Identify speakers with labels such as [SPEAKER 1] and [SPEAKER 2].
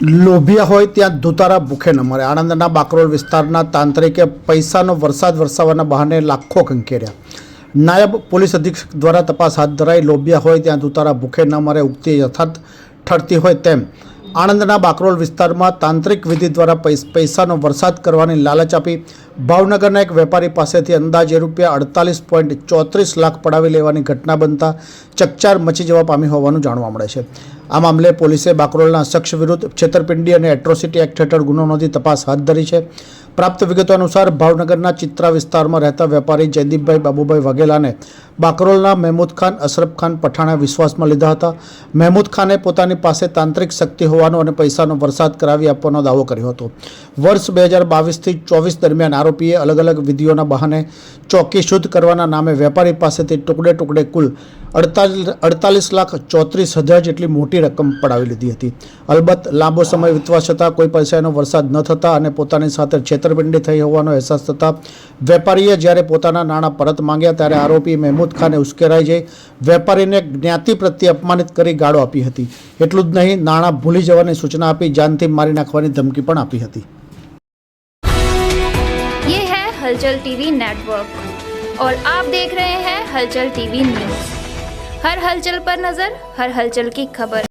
[SPEAKER 1] લોભિયા હોય ત્યાં દુતારા ભૂખે ન મરે। આણંદના બાકરોલ વિસ્તારના તાંત્રિકે પૈસાનો વરસાદ વરસાવવાના બહાને લાખો ખંખેર્યા। નાયબ પોલીસ અધિક્ષક દ્વારા તપાસ હાથ ધરાઈ। લોભિયા હોય ત્યાં દુતારા ભૂખે ન મરે ઉક્તિ યથાર્થ ઠરતી હોય તેમ આણંદના બાકરોલ વિસ્તારમાં તાંત્રિક વિધિ દ્વારા પૈસાનો વરસાદ કરવાની લાલચ આપી ભાવનગરના એક વેપારી પાસેથી અંદાજે ₹48.34 લાખ પડાવી લેવાની ઘટના બનતા ચકચાર મચી જવા પામી હોવાનું જાણવા મળે છે। આ મામલે પોલીસે બાકરોલના શખ્સ વિરુદ્ધ છેતરપિંડી અને એટ્રોસિટી એક્ટ હેઠળ ગુનો નોંધી તપાસ હાથ ધરી છે। પ્રાપ્ત વિગતો અનુસાર ભાવનગરના ચિત્રા વિસ્તારમાં રહેતા વેપારી જયદીપભાઈ બાબુભાઈ વાઘેલાને બાકરોલના મહેમૂદ ખાન અશરફ ખાન પઠાણે વિશ્વાસમાં લીધા હતા। મહેમૂદ ખાને પોતાની પાસે તાંત્રિક શક્તિ હોવાનો અને પૈસાનો વરસાદ કરાવી આપવાનો દાવો કર્યો હતો। વર્ષ 2022થી 24 દરમિયાન આરોપીએ અલગ અલગ વિધિઓના બહાને ચોકી શુદ્ધ કરવાના નામે વેપારી પાસેથી ટુકડે કુલ 48,34,000 જેટલી મોટી રકમ પડાવી લીધી હતી। અલબત્ત લાંબો સમય વીતવા છતાં કોઈ પૈસાનો વરસાદ ન થતાં અને પોતાની સાથે છેતરપિંડી થઈ હોવાનો અહેસાસ થતાં વેપારીએ જ્યારે પોતાના નાણાં પરત માંગ્યા ત્યારે આરોપી મહેમૂદ ખાને ઉશ્કેરાઈ જઈ વેપારીને જ્ઞાતિ પ્રત્યે અપમાનિત કરી ગાળો આપી હતી। એટલું જ નહીં, નાણાં ભૂલી જવાની સૂચના આપી જાનથી મારી નાખવાની ધમકી પણ આપી હતી।
[SPEAKER 2] ये है हलचल टीवी नेटवर्क और आप देख रहे हैं हलचल टीवी न्यूज। हर हलचल पर नजर, हर हलचल की खबर।